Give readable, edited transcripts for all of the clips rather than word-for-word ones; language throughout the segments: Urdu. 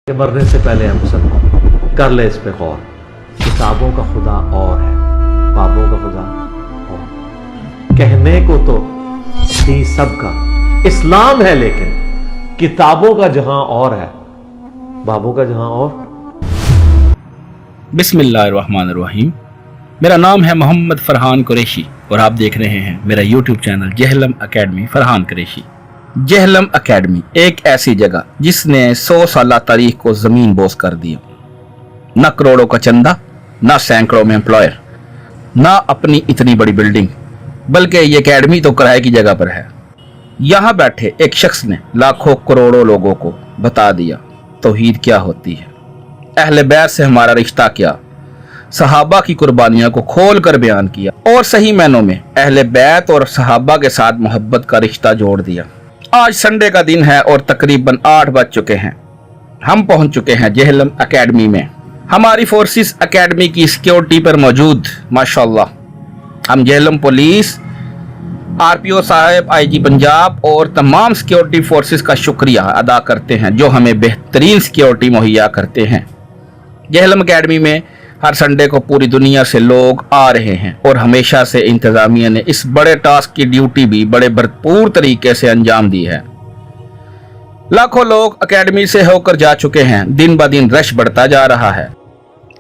کہ مرنے سے پہلے ہم سب کر لے اس پہ غور. کتابوں کا خدا اور ہے، بابوں کا خدا اور. کہنے کو تو تھی سب کا اسلام ہے، لیکن کتابوں کا جہاں اور ہے، بابوں کا جہاں اور. بسم اللہ الرحمن الرحیم. میرا نام ہے محمد فرحان قریشی اور آپ دیکھ رہے ہیں میرا YouTube channel Jhelum academy Farhan Qureshi. Jhelum academy ایک ایسی جگہ جس نے 100 سالہ تاریخ کو زمین بوس کر دیا. نہ کروڑوں کا چندہ، نہ سینکڑوں میں امپلائر، نہ اپنی اتنی بڑی بلڈنگ، بلکہ یہ اکیڈمی تو کرائے کی جگہ پر ہے. یہاں بیٹھے ایک شخص نے لاکھوں کروڑوں لوگوں کو بتا دیا توحید کیا ہوتی ہے، اہل بیت سے ہمارا رشتہ کیا، صحابہ کی قربانیاں کو کھول کر بیان کیا اور صحیح معنوں میں اہل بیت اور صحابہ کے ساتھ محبت کا رشتہ جوڑ دیا. آج سنڈے کا دن ہے اور تقریباً 8 بج چکے ہیں. ہم پہنچ چکے ہیں جہلم اکیڈمی میں. ہماری فورسز اکیڈمی کی سیکیورٹی پر موجود ماشاءاللہ. ہم جہلم پولیس، آر پی او صاحب، آئی جی پنجاب اور تمام سیکیورٹی فورسز کا شکریہ ادا کرتے ہیں جو ہمیں بہترین سیکیورٹی مہیا کرتے ہیں. جہلم اکیڈمی میں ہر سنڈے کو پوری دنیا سے لوگ آ رہے ہیں اور ہمیشہ سے انتظامیہ نے اس بڑے ٹاسک کی ڈیوٹی بھی بڑے بھرپور طریقے سے انجام دی ہے. لاکھوں لوگ اکیڈمی سے ہو کر جا چکے ہیں. دن بہ دن رش بڑھتا جا رہا ہے.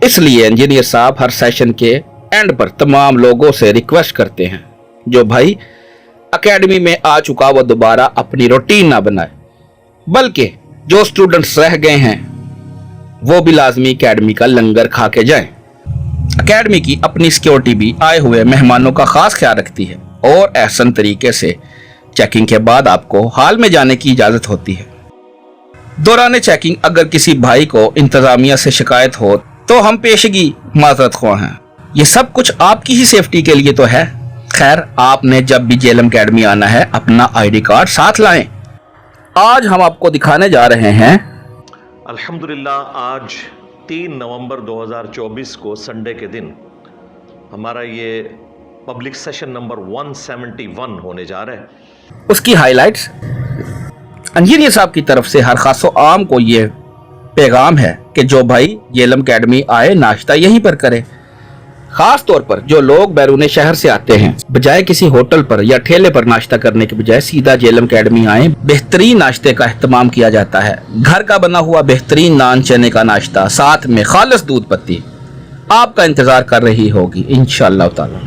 اس لیے انجینئر صاحب ہر سیشن کے اینڈ پر تمام لوگوں سے ریکویسٹ کرتے ہیں جو بھائی اکیڈمی میں آ چکا وہ دوبارہ اپنی روٹین نہ بنائے، بلکہ جو سٹوڈنٹس رہ گئے ہیں وہ بھی لازمی اکیڈمی کا لنگر کھا کے جائیں. اکیڈمی کی اپنی سیکیورٹی بھی آئے ہوئے مہمانوں کا خاص خیال رکھتی ہے اور احسن طریقے سے چیکنگ کے بعد آپ کو ہال میں جانے کی اجازت ہوتی ہے. دوران چیکنگ اگر کسی بھائی کو انتظامیہ سے شکایت ہو تو ہم پیشگی معذرت خواہ ہیں. یہ سب کچھ آپ کی ہی سیفٹی کے لیے تو ہے. خیر، آپ نے جب بھی جہلم اکیڈمی آنا ہے اپنا آئی ڈی کارڈ ساتھ لائیں. آج ہم آپ کو دکھانے جا رہے ہیں الحمدللہ آج 3 نومبر 2024 کو سنڈے کے دن ہمارا یہ پبلک سیشن نمبر 171 ہونے جا رہا ہے. اس کی ہائی لائٹس. انجینئر صاحب کی طرف سے ہر خاص و عام کو یہ پیغام ہے کہ جو بھائی جہلم اکیڈمی آئے ناشتہ یہیں پر کرے. خاص طور پر جو لوگ بیرون شہر سے آتے ہیں، بجائے کسی ہوٹل پر یا ٹھیلے پر ناشتہ کرنے کے بجائے سیدھا جہلم اکیڈمی آئیں. بہترین ناشتے کا اہتمام کیا جاتا ہے. گھر کا بنا ہوا بہترین نان چنے کا ناشتہ ساتھ میں خالص دودھ پتی آپ کا انتظار کر رہی ہوگی انشاءاللہ تعالی.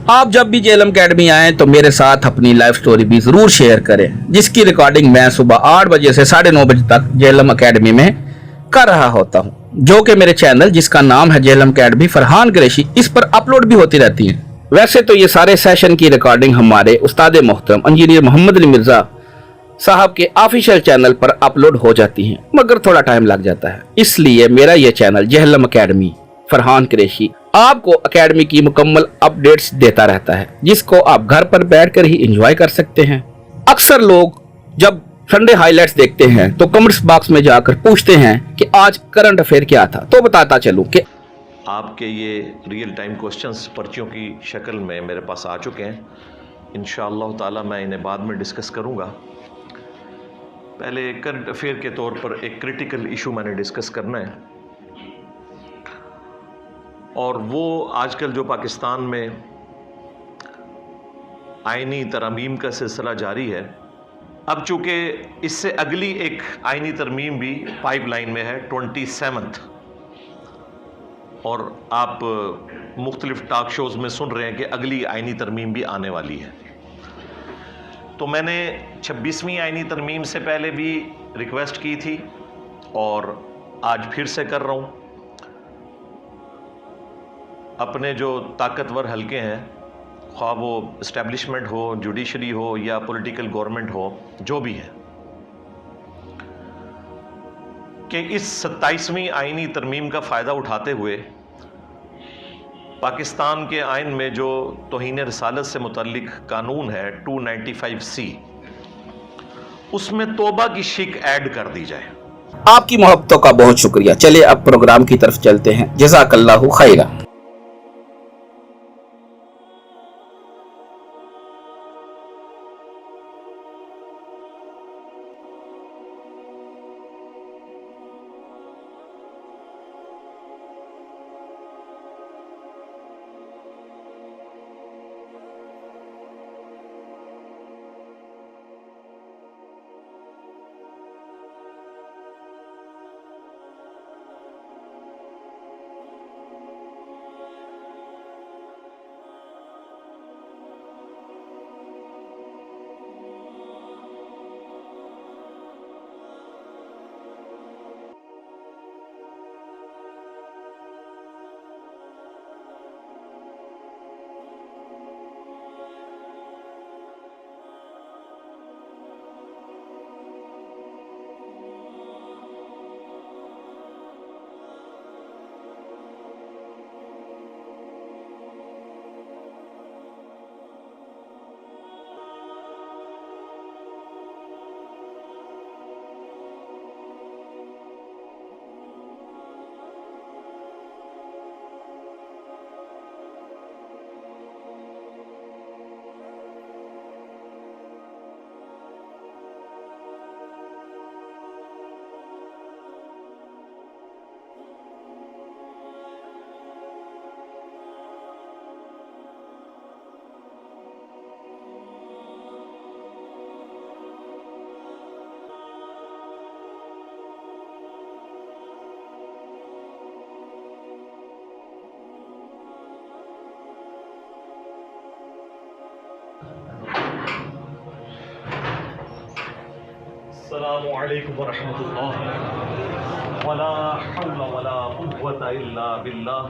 آپ جب بھی جہلم اکیڈمی آئیں تو میرے ساتھ اپنی لائف سٹوری بھی ضرور شیئر کریں، جس کی ریکارڈنگ میں صبح 8 بجے سے 9:30 بجے تک جہلم اکیڈمی میں کر رہا ہوتا ہوں، جو کہ میرے چینل جس کا نام ہے جہلم اکیڈمی فرحان قریشی اس پر اپلوڈ بھی ہوتی رہتی ہیں. ویسے تو یہ سارے سیشن کی ریکارڈنگ ہمارے استاد محترم انجینئر محمد علی مرزا صاحب کے آفیشیل چینل پر اپلوڈ ہو جاتی ہیں، مگر تھوڑا ٹائم لگ جاتا ہے. اس لیے میرا یہ چینل جہلم اکیڈمی فرحان قریشی آپ کو اکیڈمی کی مکمل اپڈیٹس دیتا رہتا ہے، جس کو آپ گھر پر بیٹھ کر ہی انجوائے کر سکتے ہیں. اکثر لوگ جب سنڈے ہائی لائٹس دیکھتے ہیں تو کمنٹس باکس میں جا کر پوچھتے ہیں کہ آج کرنٹ افیئر کیا تھا، تو بتاتا چلوں کہ آپ کے یہ ریئل ٹائم کوسچنز پرچیوں کی شکل میں میرے پاس آ چکے ہیں. انشاءاللہ تعالی میں انہیں بعد میں ڈسکس کروں گا. پہلے کرنٹ افیئر کے طور پر ایک کریٹیکل ایشو میں نے ڈسکس کرنا ہے، اور وہ آج کل جو پاکستان میں آئینی ترامیم کا سلسلہ جاری ہے. اب چونکہ اس سے اگلی ایک آئینی ترمیم بھی پائپ لائن میں ہے 27، اور آپ مختلف ٹاک شوز میں سن رہے ہیں کہ اگلی آئینی ترمیم بھی آنے والی ہے. تو میں نے 26ویں آئینی ترمیم سے پہلے بھی ریکویسٹ کی تھی اور آج پھر سے کر رہا ہوں. اپنے جو طاقتور حلقے ہیں، خواہ وہ اسٹیبلشمنٹ ہو، جوڈیشری ہو یا پولیٹیکل گورنمنٹ ہو، جو بھی ہے، کہ اس 27ویں آئینی ترمیم کا فائدہ اٹھاتے ہوئے پاکستان کے آئین میں جو توہین رسالت سے متعلق قانون ہے 295C، اس میں توبہ کی شک ایڈ کر دی جائے. آپ کی محبتوں کا بہت شکریہ. چلے اب پروگرام کی طرف چلتے ہیں. جزاک اللہ خیرہ. السلام علیکم ورحمۃ اللہ ولا حول ولا قوة الا باللہ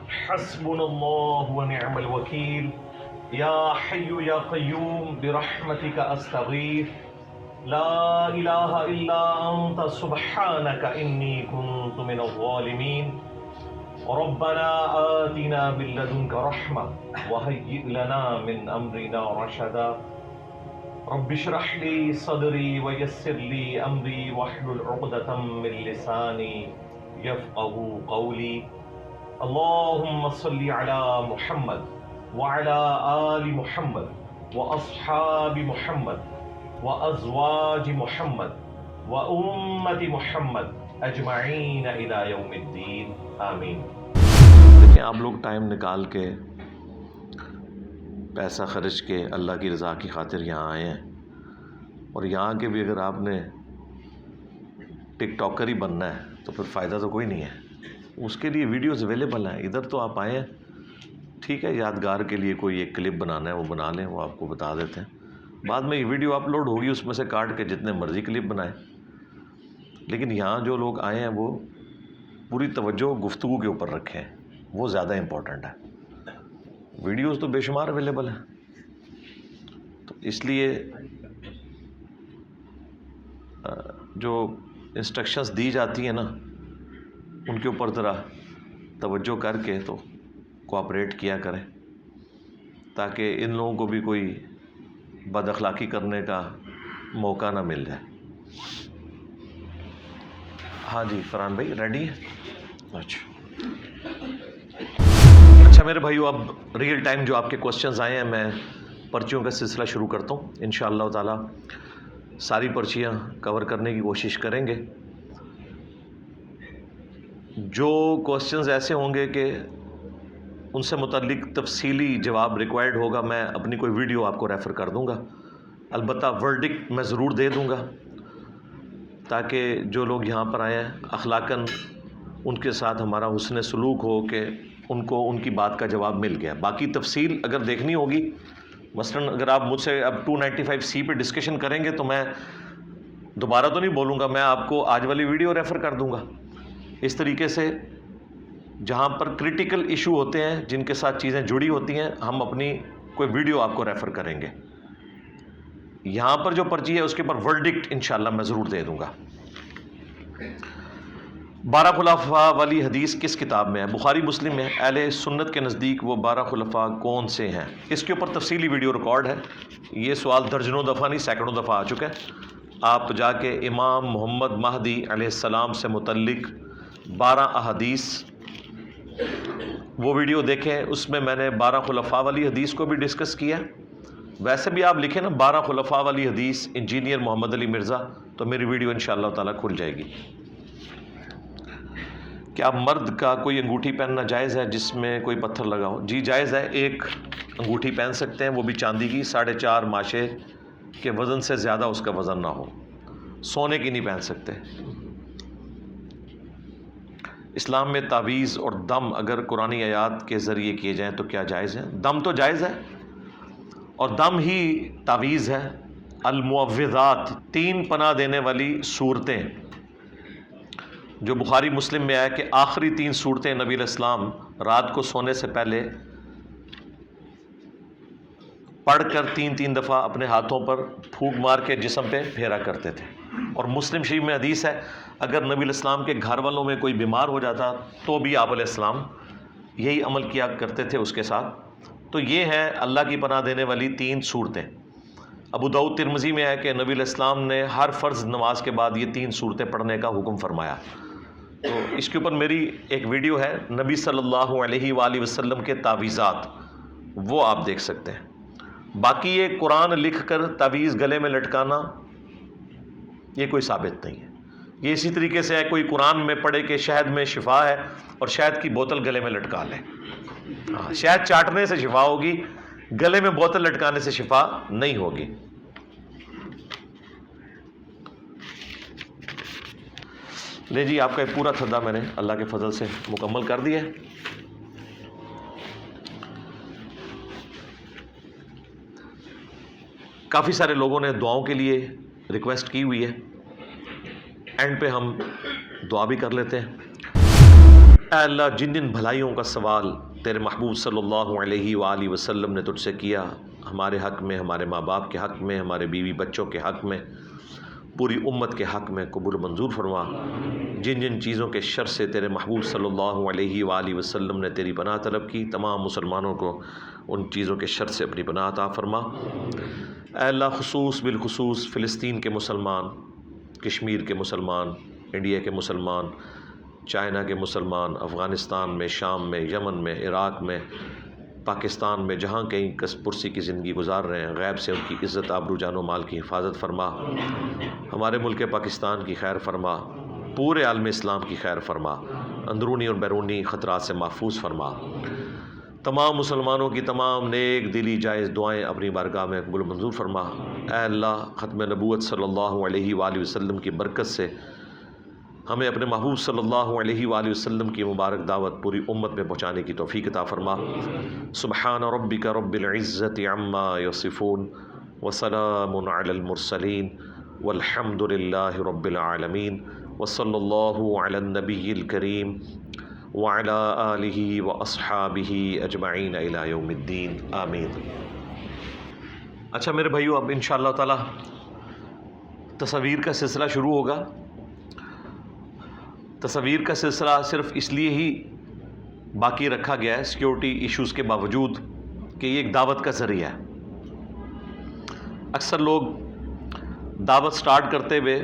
حسبنا اللہ ونعم الوکیل یا حی یا قیوم برحمتک استغیث لا الہ الا انت سبحانک انی کنت من الظالمین ربنا آتنا من لدنک رحمة وهیئ لنا من امرنا رشدا رب اشرح لي صدري ويسر لي امري واحلل عقدة من لساني يفقهوا قولي اللهم صل على محمد وعلى آل محمد وأصحاب محمد وأزواج محمد وأمة محمد أجمعين إلى يوم الدين آمین۔ دیکھیں آپ لوگ ٹائم نکال کے پیسہ خرچ کے اللہ کی رضا کی خاطر یہاں آئے ہیں، اور یہاں کے بھی اگر آپ نے ٹک ٹاکر ہی بننا ہے تو پھر فائدہ تو کوئی نہیں ہے۔ اس کے لیے ویڈیوز اویلیبل ہیں، ادھر تو آپ آئے ہیں، ٹھیک ہے، یادگار کے لیے کوئی ایک کلپ بنانا ہے وہ بنا لیں، وہ آپ کو بتا دیتے ہیں، بعد میں یہ ویڈیو اپلوڈ ہوگی، اس میں سے کاٹ کے جتنے مرضی کلپ بنائیں۔ لیکن یہاں جو لوگ آئے ہیں وہ پوری توجہ گفتگو کے اوپر رکھیں، وہ زیادہ امپورٹنٹ ہے۔ ویڈیوز تو بے شمار اویلیبل ہیں، تو اس لیے جو انسٹرکشنز دی جاتی ہیں نا ان کے اوپر ذرا توجہ کر کے تو کوآپریٹ کیا کریں، تاکہ ان لوگوں کو بھی کوئی بد اخلاقی کرنے کا موقع نہ مل جائے۔ ہاں جی فرحان بھائی ریڈی ہے؟ اچھا میرے بھائیو، اب ریئل ٹائم جو آپ کے کوسچنز آئے ہیں میں پرچیوں کا سلسلہ شروع کرتا ہوں۔ انشاءاللہ تعالی ساری پرچیاں کور کرنے کی کوشش کریں گے۔ جو کوسچنز ایسے ہوں گے کہ ان سے متعلق تفصیلی جواب ریکوائرڈ ہوگا، میں اپنی کوئی ویڈیو آپ کو ریفر کر دوں گا، البتہ ورڈکٹ میں ضرور دے دوں گا، تاکہ جو لوگ یہاں پر آئے ہیں اخلاقاً ان کے ساتھ ہمارا حسن سلوک ہو کہ ان کو ان کی بات کا جواب مل گیا۔ باقی تفصیل اگر دیکھنی ہوگی، مثلاً اگر آپ مجھ سے اب 295C پہ ڈسکشن کریں گے تو میں دوبارہ تو نہیں بولوں گا، میں آپ کو آج والی ویڈیو ریفر کر دوں گا۔ اس طریقے سے جہاں پر کریٹیکل ایشو ہوتے ہیں، جن کے ساتھ چیزیں جڑی ہوتی ہیں، ہم اپنی کوئی ویڈیو آپ کو ریفر کریں گے۔ یہاں پر جو پرچی ہے اس کے اوپر ورڈکٹ انشاءاللہ میں ضرور دے دوں گا۔ 12 خلفاء والی حدیث کس کتاب میں ہے؟ بخاری مسلم میں۔ اہل سنت کے نزدیک وہ 12 خلفاء کون سے ہیں؟ اس کے اوپر تفصیلی ویڈیو ریکارڈ ہے، یہ سوال درجنوں دفعہ نہیں سینکڑوں دفعہ آ چکا ہے۔ آپ جا کے امام محمد مہدی علیہ السلام سے متعلق 12 احادیث وہ ویڈیو دیکھیں، اس میں نے 12 خلفاء والی حدیث کو بھی ڈسکس کیا۔ ویسے بھی آپ لکھیں نا 12 خلفاء والی حدیث انجینئر محمد علی مرزا، تو میری ویڈیو انشاءاللہ تعالی کھل جائے گی۔ کیا مرد کا کوئی انگوٹھی پہننا جائز ہے جس میں کوئی پتھر لگا ہو؟ جی جائز ہے، ایک انگوٹھی پہن سکتے ہیں، وہ بھی چاندی کی، 4.5 ماشے کے وزن سے زیادہ اس کا وزن نہ ہو، سونے کی نہیں پہن سکتے۔ اسلام میں تعویذ اور دم اگر قرآنی آیات کے ذریعے کیے جائیں تو کیا جائز ہے؟ دم تو جائز ہے، اور دم ہی تعویذ ہے۔ المعوذات 3 پناہ دینے والی صورتیں جو بخاری مسلم میں آیا کہ آخری 3 صورتیں نبی علیہ السلام رات کو سونے سے پہلے پڑھ کر 3 دفعہ اپنے ہاتھوں پر پھونک مار کے جسم پہ پھیرا کرتے تھے۔ اور مسلم شریف میں حدیث ہے اگر نبی علیہ السلام کے گھر والوں میں کوئی بیمار ہو جاتا تو بھی آپ علیہ السلام یہی عمل کیا کرتے تھے اس کے ساتھ۔ تو یہ ہیں اللہ کی پناہ دینے والی 3 صورتیں۔ ابو داؤد ترمذی میں ہے کہ نبی علیہ السلام نے ہر فرض نماز کے بعد یہ 3 صورتیں پڑھنے کا حکم فرمایا۔ تو اس کے اوپر میری ایک ویڈیو ہے نبی صلی اللہ علیہ وآلہ وسلم کے تعویذات، وہ آپ دیکھ سکتے ہیں۔ باقی یہ قرآن لکھ کر تعویذ گلے میں لٹکانا یہ کوئی ثابت نہیں ہے۔ یہ اسی طریقے سے ہے کوئی قرآن میں پڑھے کہ شہد میں شفا ہے اور شہد کی بوتل گلے میں لٹکا لے۔ شہد چاٹنے سے شفا ہوگی، گلے میں بوتل لٹکانے سے شفا نہیں ہوگی۔ لے جی آپ کا ایک پورا تھدا میں نے اللہ کے فضل سے مکمل کر دیا ہے۔ کافی سارے لوگوں نے دعاؤں کے لیے ریکویسٹ کی ہوئی ہے، اینڈ پہ ہم دعا بھی کر لیتے ہیں۔ اے اللہ، جن جن بھلائیوں کا سوال تیرے محبوب صلی اللہ علیہ وآلہ وسلم نے تجھ سے کیا، ہمارے حق میں، ہمارے ماں باپ کے حق میں، ہمارے بیوی بچوں کے حق میں، پوری امت کے حق میں قبول و منظور فرما۔ جن جن چیزوں کے شر سے تیرے محبوب صلی اللہ علیہ وآلہ وسلم نے تیری پناہ طلب کی، تمام مسلمانوں کو ان چیزوں کے شر سے اپنی پناہ عطا فرما۔ اے اللہ، بالخصوص فلسطین کے مسلمان، کشمیر کے مسلمان، انڈیا کے مسلمان، چائنا کے مسلمان، افغانستان میں، شام میں، یمن میں، عراق میں، پاکستان میں، جہاں کہیں کس پرسی کی زندگی گزار رہے ہیں، غیب سے ان کی عزت، آبرو، جان و مال کی حفاظت فرما۔ ہمارے ملک پاکستان کی خیر فرما، پورے عالم اسلام کی خیر فرما، اندرونی اور بیرونی خطرات سے محفوظ فرما۔ تمام مسلمانوں کی تمام نیک دلی جائز دعائیں اپنی بارگاہ میں قبول منظور فرما۔ اے اللہ، ختم نبوت صلی اللہ علیہ وآلہ وسلم کی برکت سے ہمیں اپنے محبوب صلی اللہ علیہ وآلہ وسلم کی مبارک دعوت پوری امت میں پہنچانے کی توفیق عطا فرما۔ سبحان ربک رب العزت عما یصفون وسلام علی المرسلین والحمد للہ رب العالمین، وصلی اللہ علی النبی الکریم وعلی آلہ واصحابہ اجمعین الی یوم الدین، آمین۔ اچھا میرے بھائیو، اب انشاءاللہ تعالی تصاویر کا سلسلہ شروع ہوگا۔ تصاویر کا سلسلہ صرف اس لیے ہی باقی رکھا گیا ہے سیکیورٹی ایشوز کے باوجود کہ یہ ایک دعوت کا ذریعہ ہے۔ اکثر لوگ دعوت سٹارٹ کرتے ہوئے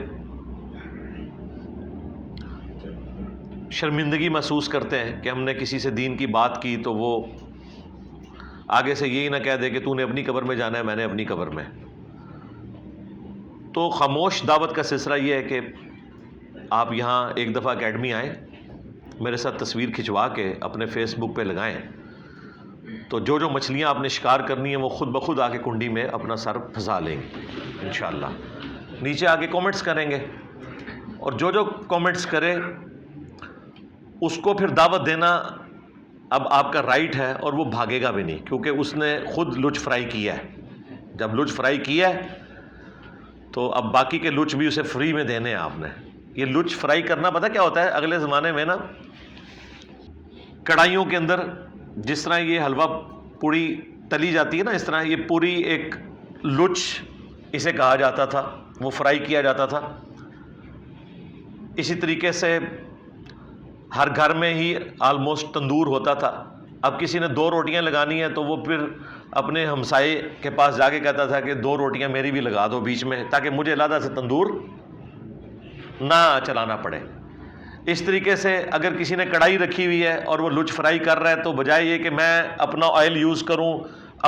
شرمندگی محسوس کرتے ہیں کہ ہم نے کسی سے دین کی بات کی تو وہ آگے سے یہی نہ کہہ دے کہ تو نے اپنی قبر میں جانا ہے، میں نے اپنی قبر میں۔ تو خاموش دعوت کا سلسلہ یہ ہے کہ آپ یہاں ایک دفعہ اکیڈمی آئیں، میرے ساتھ تصویر کھنچوا کے اپنے فیس بک پہ لگائیں، تو جو جو مچھلیاں آپ نے شکار کرنی ہیں وہ خود بخود آ کے کنڈی میں اپنا سر پھنسا لیں گے انشاءاللہ۔ نیچے آ کے کومنٹس کریں گے، اور جو جو کومنٹس کرے اس کو پھر دعوت دینا اب آپ کا رائٹ ہے، اور وہ بھاگے گا بھی نہیں، کیونکہ اس نے خود لچ فرائی کیا ہے۔ جب لچ فرائی کیا ہے تو اب باقی کے لچ بھی اسے فری میں دینے ہیں آپ نے۔ یہ لچ فرائی کرنا پتہ کیا ہوتا ہے؟ اگلے زمانے میں نا کڑھائیوں کے اندر جس طرح یہ حلوہ پوری تلی جاتی ہے نا، اس طرح یہ پوری ایک لچ اسے کہا جاتا تھا، وہ فرائی کیا جاتا تھا۔ اسی طریقے سے ہر گھر میں ہی آلموسٹ تندور ہوتا تھا۔ اب کسی نے 2 روٹیاں لگانی ہیں تو وہ پھر اپنے ہمسائے کے پاس جا کے کہتا تھا کہ 2 روٹیاں میری بھی لگا دو بیچ میں، تاکہ مجھے علیحدہ سے تندور نہ چلانا پڑے۔ اس طریقے سے اگر کسی نے کڑھائی رکھی ہوئی ہے اور وہ لچ فرائی کر رہا ہے، تو بجائے یہ کہ میں اپنا آئل یوز کروں،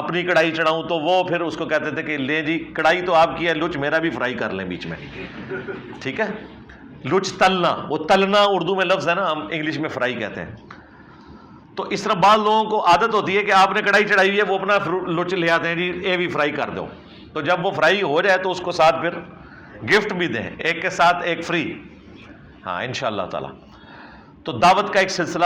اپنی کڑھائی چڑھاؤں، تو وہ پھر اس کو کہتے تھے کہ لیں جی کڑھائی تو آپ کی ہے، لچ میرا بھی فرائی کر لیں بیچ میں، ٹھیک ہے؟ لچ تلنا، وہ تلنا اردو میں لفظ ہے نا، ہم انگلش میں فرائی کہتے ہیں۔ تو اس طرح بعض لوگوں کو عادت ہوتی ہے کہ آپ نے کڑھائی چڑھائی ہوئی ہے، وہ اپنا لچ لے آتے ہیں، جی یہ بھی فرائی کر دو۔ تو جب وہ فرائی ہو جائے تو اس کو ساتھ پھر گفٹ بھی دیں، ایک کے ساتھ ایک فری، ہاں انشاءاللہ تعالی۔ تو دعوت کا ایک سلسلہ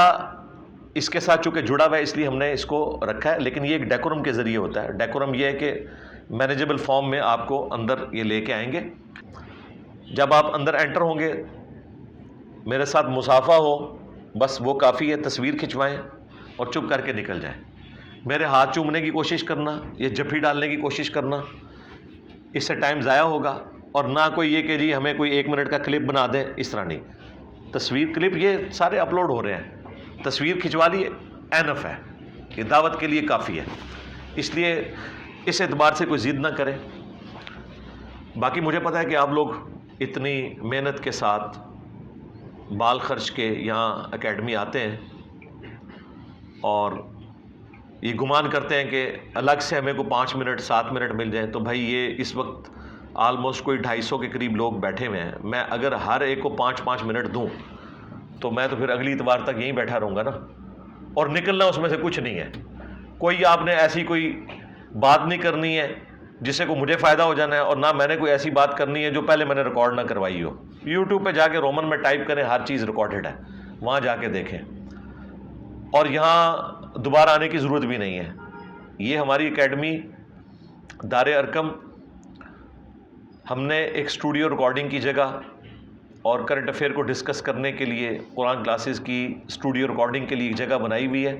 اس کے ساتھ چونکہ جڑا ہوا ہے، اس لیے ہم نے اس کو رکھا ہے، لیکن یہ ایک ڈیکورم کے ذریعے ہوتا ہے۔ ڈیکورم یہ ہے کہ مینیجبل فارم میں آپ کو اندر یہ لے کے آئیں گے۔ جب آپ اندر انٹر ہوں گے، میرے ساتھ مصافحہ ہو، بس وہ کافی ہے، تصویر کھنچوائیں اور چپ کر کے نکل جائیں۔ میرے ہاتھ چومنے کی کوشش کرنا، یہ جفی ڈالنے کی کوشش کرنا، اس سے ٹائم ضائع ہوگا، اور نہ کوئی یہ کہ جی ہمیں کوئی 1 منٹ کا کلپ بنا دیں، اس طرح نہیں۔ تصویر کلپ یہ سارے اپلوڈ ہو رہے ہیں، تصویر کھنچوا لیے اینف ہے، یہ دعوت کے لیے کافی ہے، اس لیے اس اعتبار سے کوئی ضد نہ کرے۔ باقی مجھے پتہ ہے کہ آپ لوگ اتنی محنت کے ساتھ بال خرچ کے یہاں اکیڈمی آتے ہیں اور یہ گمان کرتے ہیں کہ الگ سے ہمیں کو 5 منٹ 7 منٹ مل جائیں، تو بھائی یہ اس وقت آلموسٹ کوئی 250 کے قریب لوگ بیٹھے ہوئے ہیں۔ میں اگر ہر ایک کو 5 منٹ دوں تو میں تو پھر اگلی اتوار تک یہیں بیٹھا رہوں گا نا، اور نکلنا اس میں سے کچھ نہیں ہے۔ کوئی آپ نے ایسی کوئی بات نہیں کرنی ہے جس سے کوئی مجھے فائدہ ہو جانا ہے، اور نہ میں نے کوئی ایسی بات کرنی ہے جو پہلے میں نے ریکارڈ نہ کروائی ہو۔ یوٹیوب پہ جا کے رومن میں ٹائپ کریں، ہر چیز ریکارڈڈ ہے، وہاں جا کے دیکھیں، اور یہاں دوبارہ آنے کی ضرورت بھی نہیں ہے۔ یہ ہماری اکیڈمی دار ارقم، ہم نے ایک اسٹوڈیو ریکارڈنگ کی جگہ اور کرنٹ افیئر کو ڈسکس کرنے کے لیے قرآن کلاسز کی اسٹوڈیو ریکارڈنگ کے لیے ایک جگہ بنائی ہوئی ہے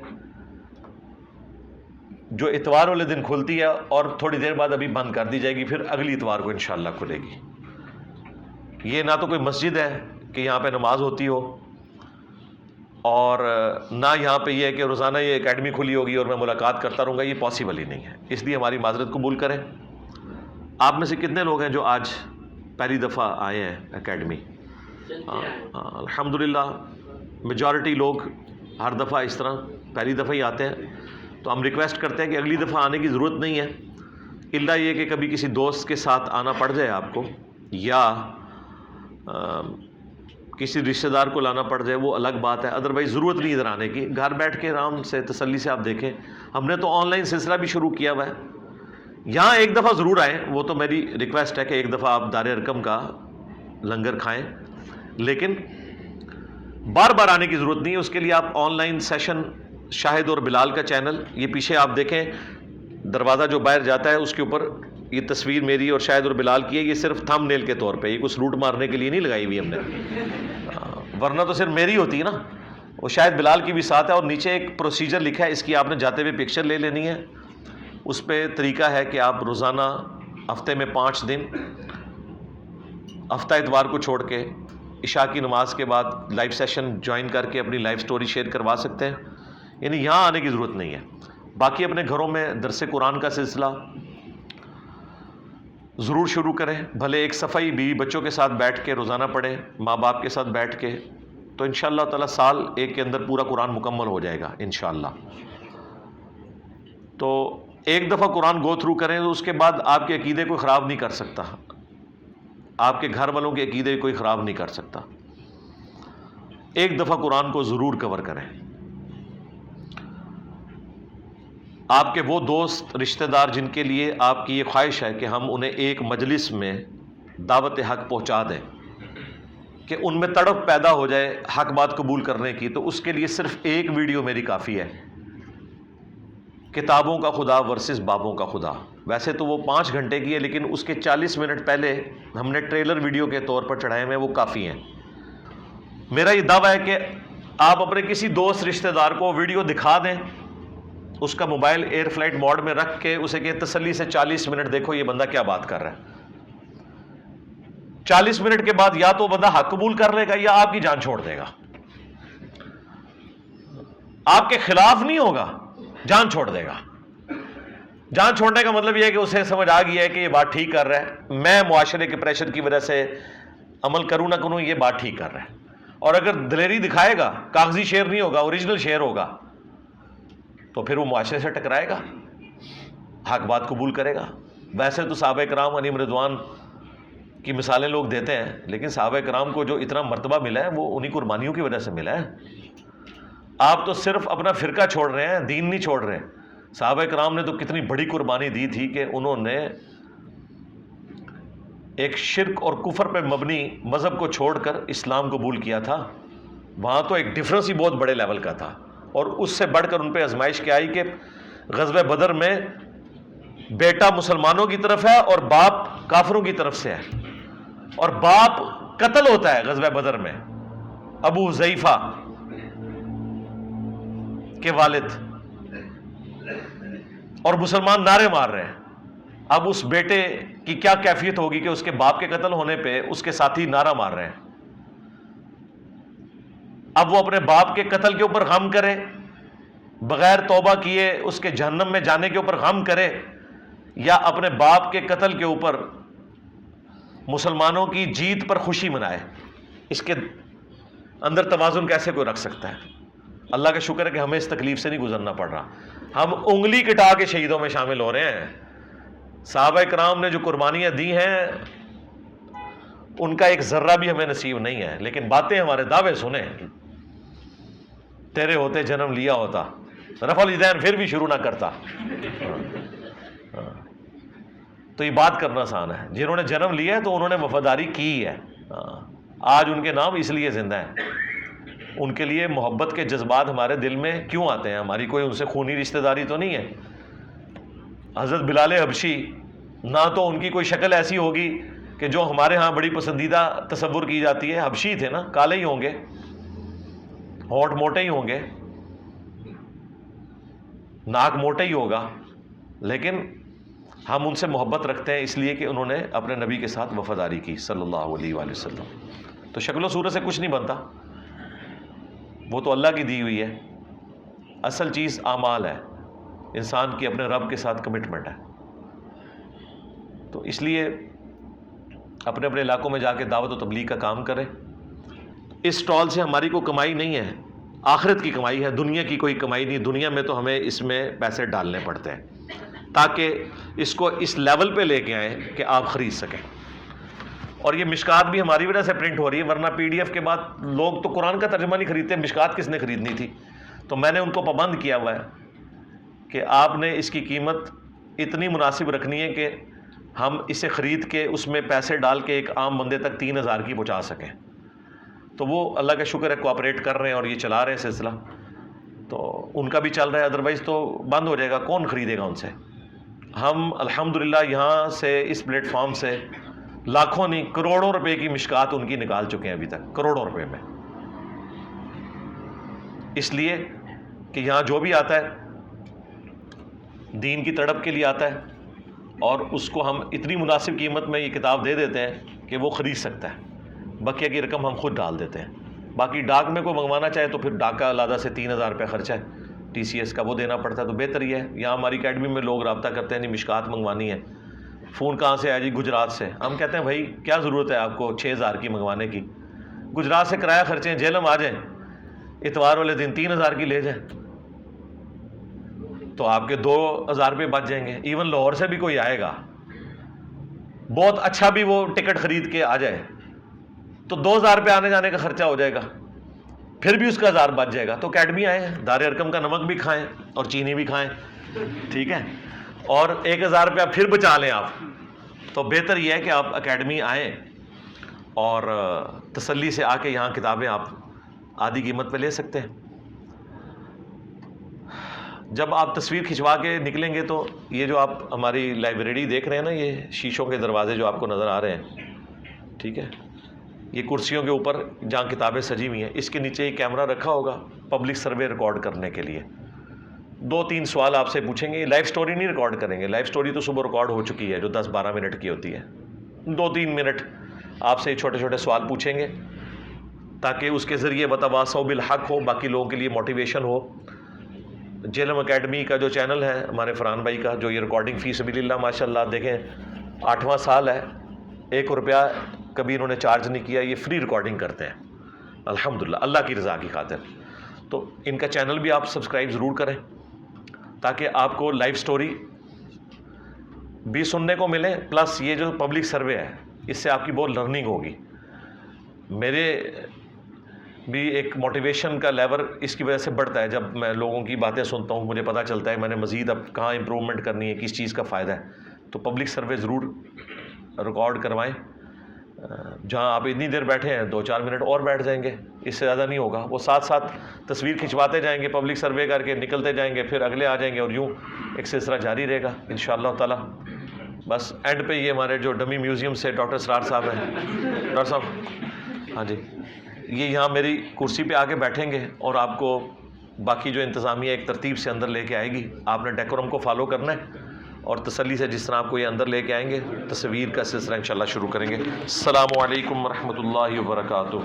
جو اتوار والے دن کھلتی ہے اور تھوڑی دیر بعد ابھی بند کر دی جائے گی، پھر اگلی اتوار کو انشاءاللہ کھلے گی۔ یہ نہ تو کوئی مسجد ہے کہ یہاں پہ نماز ہوتی ہو، اور نہ یہاں پہ یہ ہے کہ روزانہ یہ اکیڈمی کھلی ہوگی اور میں ملاقات کرتا رہوں گا، یہ پاسبل ہی نہیں ہے۔ اس لیے ہماری معذرت قبول کریں۔ آپ میں سے کتنے لوگ ہیں جو آج پہلی دفعہ آئے ہیں اکیڈمی؟ الحمدللہ میجورٹی لوگ ہر دفعہ اس طرح پہلی دفعہ ہی آتے ہیں، تو ہم ریکویسٹ کرتے ہیں کہ اگلی دفعہ آنے کی ضرورت نہیں ہے، الا یہ کہ کبھی کسی دوست کے ساتھ آنا پڑ جائے آپ کو، یا کسی رشتہ دار کو لانا پڑ جائے، وہ الگ بات ہے، ادروائز ضرورت نہیں ادھر آنے کی۔ گھر بیٹھ کے آرام سے تسلی سے آپ دیکھیں۔ ہم نے تو آن لائن سلسلہ بھی شروع کیا ہوا ہے، یہاں ایک دفعہ ضرور آئیں، وہ تو میری ریکویسٹ ہے کہ ایک دفعہ آپ دار ارقم کا لنگر کھائیں، لیکن بار بار آنے کی ضرورت نہیں ہے۔ اس کے لیے آپ آن لائن سیشن شاہد اور بلال کا چینل، یہ پیچھے آپ دیکھیں دروازہ جو باہر جاتا ہے اس کے اوپر یہ تصویر میری اور شاہد اور بلال کی ہے، یہ صرف تھم نیل کے طور پہ، یہ کوئی سلوٹ مارنے کے لیے نہیں لگائی ہوئی ہم نے، ورنہ تو صرف میری ہوتی ہے نا، وہ شاید بلال کی بھی ساتھ ہے۔ اور نیچے ایک پروسیجر لکھا ہے، اس کی آپ نے جاتے ہوئے پکچر لے لینی ہے۔ اس پہ طریقہ ہے کہ آپ روزانہ ہفتے میں 5 دن، ہفتہ اتوار کو چھوڑ کے عشاء کی نماز کے بعد لائیو سیشن جوائن کر کے اپنی لائف سٹوری شیئر کروا سکتے ہیں، یعنی یہاں آنے کی ضرورت نہیں ہے۔ باقی اپنے گھروں میں درس قرآن کا سلسلہ ضرور شروع کریں، بھلے ایک صفحہ ہی بیوی بچوں کے ساتھ بیٹھ کے روزانہ پڑھیں، ماں باپ کے ساتھ بیٹھ کے، تو انشاءاللہ تعالی سال ایک کے اندر پورا قرآن مکمل ہو جائے گا انشاءاللہ۔ تو ایک دفعہ قرآن گو تھرو کریں تو اس کے بعد آپ کے عقیدے کوئی خراب نہیں کر سکتا، آپ کے گھر والوں کے عقیدے کوئی خراب نہیں کر سکتا۔ ایک دفعہ قرآن کو ضرور کور کریں۔ آپ کے وہ دوست رشتہ دار جن کے لیے آپ کی یہ خواہش ہے کہ ہم انہیں ایک مجلس میں دعوت حق پہنچا دیں، کہ ان میں تڑپ پیدا ہو جائے حق بات قبول کرنے کی، تو اس کے لیے صرف ایک ویڈیو میری کافی ہے، کتابوں کا خدا ورسز بابوں کا خدا۔ ویسے تو وہ 5 گھنٹے کی ہے، لیکن اس کے 40 منٹ پہلے ہم نے ٹریلر ویڈیو کے طور پر چڑھائے ہوئے، وہ کافی ہیں۔ میرا یہ دعویٰ ہے کہ آپ اپنے کسی دوست رشتہ دار کو ویڈیو دکھا دیں، اس کا موبائل ایئر فلائٹ موڈ میں رکھ کے اسے کہ تسلی سے 40 منٹ دیکھو یہ بندہ کیا بات کر رہا ہے۔ 40 منٹ کے بعد یا تو بندہ حق قبول کر لے گا یا آپ کی جان چھوڑ دے گا، آپ کے خلاف نہیں ہوگا، جان چھوڑ دے گا۔ جان چھوڑنے کا مطلب یہ ہے کہ اسے سمجھ آ گیا ہے کہ یہ بات ٹھیک کر رہا ہے، میں معاشرے کے پریشر کی وجہ سے عمل کروں نہ کروں، یہ بات ٹھیک کر رہا ہے۔ اور اگر دلیری دکھائے گا، کاغذی شعر نہیں ہوگا، اوریجنل شعر ہوگا، تو پھر وہ معاشرے سے ٹکرائے گا، حق بات قبول کرے گا۔ ویسے تو صحابہ کرام علیہم رضوان کی مثالیں لوگ دیتے ہیں، لیکن صحابہ کرام کو جو اتنا مرتبہ ملا ہے وہ انہی قربانیوں کی وجہ سے ملا ہے۔ آپ تو صرف اپنا فرقہ چھوڑ رہے ہیں، دین نہیں چھوڑ رہے ہیں۔ صحابہ کرام نے تو کتنی بڑی قربانی دی تھی کہ انہوں نے ایک شرک اور کفر پہ مبنی مذہب کو چھوڑ کر اسلام قبول کیا تھا۔ وہاں تو ایک ڈفرنس ہی بہت بڑے لیول کا تھا، اور اس سے بڑھ کر ان پہ آزمائش کیا آئی کہ غزوہ بدر میں بیٹا مسلمانوں کی طرف ہے اور باپ کافروں کی طرف سے ہے، اور باپ قتل ہوتا ہے غزوہ بدر میں، ابو حذیفہ کے والد، اور مسلمان نعرے مار رہے ہیں۔ اب اس بیٹے کی کیا کیفیت ہوگی کہ اس کے باپ کے قتل ہونے پہ اس کے ساتھی نعرہ مار رہے ہیں۔ اب وہ اپنے باپ کے قتل کے اوپر غم کرے، بغیر توبہ کیے اس کے جہنم میں جانے کے اوپر غم کرے، یا اپنے باپ کے قتل کے اوپر مسلمانوں کی جیت پر خوشی منائے؟ اس کے اندر توازن کیسے کوئی رکھ سکتا ہے؟ اللہ کا شکر ہے کہ ہمیں اس تکلیف سے نہیں گزرنا پڑ رہا، ہم انگلی کٹا کے شہیدوں میں شامل ہو رہے ہیں۔ صحابہ کرام نے جو قربانیاں دی ہیں ان کا ایک ذرہ بھی ہمیں نصیب نہیں ہے، لیکن باتیں ہمارے دعوے سنیں، تیرے ہوتے جنم لیا ہوتا، رفع الیدین پھر بھی شروع نہ کرتا۔ تو یہ بات کرنا آسان ہے، جنہوں نے جنم لیا ہے تو انہوں نے وفاداری کی ہے، آج ان کے نام اس لیے زندہ ہیں۔ ان کے لیے محبت کے جذبات ہمارے دل میں کیوں آتے ہیں؟ ہماری کوئی ان سے خونی رشتہ داری تو نہیں ہے۔ حضرت بلال حبشی، نہ تو ان کی کوئی شکل ایسی ہوگی کہ جو ہمارے ہاں بڑی پسندیدہ تصور کی جاتی ہے، حبشی تھے نا، کالے ہی ہوں گے، ہونٹ موٹے ہی ہوں گے، ناک موٹا ہی ہوگا، لیکن ہم ان سے محبت رکھتے ہیں اس لیے کہ انہوں نے اپنے نبی کے ساتھ وفاداری کی صلی اللہ علیہ وآلہ وسلم۔ تو شکل و صورت سے کچھ نہیں بنتا، وہ تو اللہ کی دی ہوئی ہے، اصل چیز اعمال ہے، انسان کی اپنے رب کے ساتھ کمٹمنٹ ہے۔ تو اس لیے اپنے اپنے علاقوں میں جا کے دعوت و تبلیغ کا کام کریں۔ اس سٹال سے ہماری کوئی کمائی نہیں ہے، آخرت کی کمائی ہے، دنیا کی کوئی کمائی نہیں۔ دنیا میں تو ہمیں اس میں پیسے ڈالنے پڑتے ہیں تاکہ اس کو اس لیول پہ لے کے آئیں کہ آپ خرید سکیں۔ اور یہ مشکات بھی ہماری وجہ سے پرنٹ ہو رہی ہے، ورنہ پی ڈی ایف کے بعد لوگ تو قرآن کا ترجمہ نہیں خریدتے، مشکات کس نے خریدنی تھی؟ تو میں نے ان کو پابند کیا ہوا ہے کہ آپ نے اس کی قیمت اتنی مناسب رکھنی ہے کہ ہم اسے خرید کے اس میں پیسے ڈال کے ایک عام بندے تک 3000 کی پہنچا سکیں۔ تو وہ اللہ کا شکر ہے کوآپریٹ کر رہے ہیں اور یہ چلا رہے ہیں سلسلہ، تو ان کا بھی چل رہا ہے، ادروائز تو بند ہو جائے گا، کون خریدے گا ان سے؟ ہم الحمدللہ یہاں سے اس پلیٹ فارم سے لاکھوں نہیں کروڑوں روپے کی مشکات ان کی نکال چکے ہیں ابھی تک، کروڑوں روپے میں، اس لیے کہ یہاں جو بھی آتا ہے دین کی تڑپ کے لیے آتا ہے، اور اس کو ہم اتنی مناسب قیمت میں یہ کتاب دے دیتے ہیں کہ وہ خرید سکتا ہے، بقیہ کی رقم ہم خود ڈال دیتے ہیں۔ باقی ڈاک میں کوئی منگوانا چاہے تو پھر ڈاک کا علادہ سے 3000 روپے خرچہ ہے، ٹی سی ایس کا وہ دینا پڑتا ہے، تو بہتر یہ ہے۔ یہاں ہماری اکیڈمی میں لوگ رابطہ کرتے ہیں، نہیں مشکات منگوانی ہے، فون کہاں سے آیا جی؟ گجرات سے۔ ہم کہتے ہیں بھائی کیا ضرورت ہے آپ کو 6000 کی منگوانے کی؟ گجرات سے کرایہ خرچے ہیں، جہلم آ جائیں، اتوار والے دن 3000 کی لے جائیں تو آپ کے 2000 روپے بچ جائیں گے۔ ایون لاہور سے بھی کوئی آئے گا، بہت اچھا بھی وہ ٹکٹ خرید کے آ جائے تو 2000 روپے آنے جانے کا خرچہ ہو جائے گا، پھر بھی اس کا 1000 بچ جائے گا۔ تو اکیڈمی آئے ہیں، دار ارقم کا نمک بھی کھائیں اور چینی بھی کھائیں، ٹھیک ہے، اور 1000 روپیہ پھر بچا لیں آپ۔ تو بہتر یہ ہے کہ آپ اکیڈمی آئیں اور تسلی سے آ کے یہاں کتابیں آپ آدھی قیمت پہ لے سکتے ہیں۔ جب آپ تصویر کھنچوا کے نکلیں گے تو یہ جو آپ ہماری لائبریری دیکھ رہے ہیں نا، یہ شیشوں کے دروازے جو آپ کو نظر آ رہے ہیں، ٹھیک ہے، یہ کرسیوں کے اوپر جہاں کتابیں سجی ہوئی ہیں، اس کے نیچے ایک کیمرہ رکھا ہوگا پبلک سروے ریکارڈ کرنے کے لیے۔ 2-3 سوال آپ سے پوچھیں گے، لائیو سٹوری نہیں ریکارڈ کریں گے، لائیو سٹوری تو صبح ریکارڈ ہو چکی ہے جو 10-12 منٹ کی ہوتی ہے۔ 2-3 منٹ آپ سے چھوٹے چھوٹے سوال پوچھیں گے تاکہ اس کے ذریعے وتواصوا بالحق ہو، باقی لوگوں کے لیے موٹیویشن ہو۔ جہلم اکیڈمی کا جو چینل ہے ہمارے فرحان بھائی کا، جو یہ ریکارڈنگ فی سبیل اللہ ماشاءاللہ دیکھیں 8واں سال ہے، 1 روپیہ کبھی انہوں نے چارج نہیں کیا، یہ فری ریکارڈنگ کرتے ہیں الحمدللہ اللہ کی رضا کی خاطر۔ تو ان کا چینل بھی آپ سبسکرائب ضرور کریں تاکہ آپ کو لائیو سٹوری بھی سننے کو ملے، پلس یہ جو پبلک سروے ہے اس سے آپ کی بہت لرننگ ہوگی۔ میرے بھی ایک موٹیویشن کا لیول اس کی وجہ سے بڑھتا ہے، جب میں لوگوں کی باتیں سنتا ہوں مجھے پتہ چلتا ہے میں نے مزید اب کہاں امپرومنٹ کرنی ہے، کس چیز کا فائدہ ہے۔ تو پبلک سروے ضرور ریکارڈ کروائیں، جہاں آپ اتنی دیر بیٹھے ہیں 2-4 منٹ اور بیٹھ جائیں گے، اس سے زیادہ نہیں ہوگا۔ وہ ساتھ ساتھ تصویر کھنچواتے جائیں گے، پبلک سروے کر کے نکلتے جائیں گے، پھر اگلے آ جائیں گے، اور یوں ایک سلسلہ جاری رہے گا انشاءاللہ تعالی۔ بس اینڈ پہ یہ ہمارے جو ڈمی میوزیم سے ڈاکٹر اسرار صاحب ہیں، ڈاکٹر صاحب ہاں جی، یہ یہاں میری کرسی پہ آ کے بیٹھیں گے اور آپ کو باقی جو انتظامیہ ایک ترتیب سے اندر لے کے آئے گی، آپ نے ڈیکورم کو فالو کرنا ہے اور تسلی سے جس طرح آپ کو یہ اندر لے کے آئیں گے تصویر کا سلسلہ انشاءاللہ شروع کریں گے۔ السلام علیکم ورحمۃ اللہ وبرکاتہ۔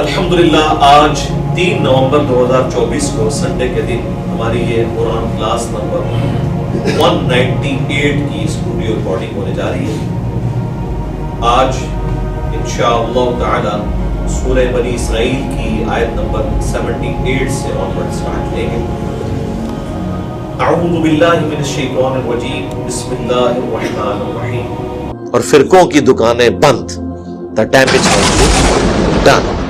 الحمدللہ آج 3 نومبر 2024 کو سنڈے کے دن ہماری یہ قرآن کلاس نمبر 198 کی اسٹوڈیو ریکارڈنگ ہونے جا رہی ہے۔ آج انشاءاللہ تعالی سورہ بنی اسرائیل کی آیت نمبر 78 سے آنورڈ سٹارٹ لیں گے۔ اعوذ باللہ من الشیطان الرجیم، بسم اللہ الرحمن الرحیم۔ اور فرقوں کی دکانیں بند، the damage has been done۔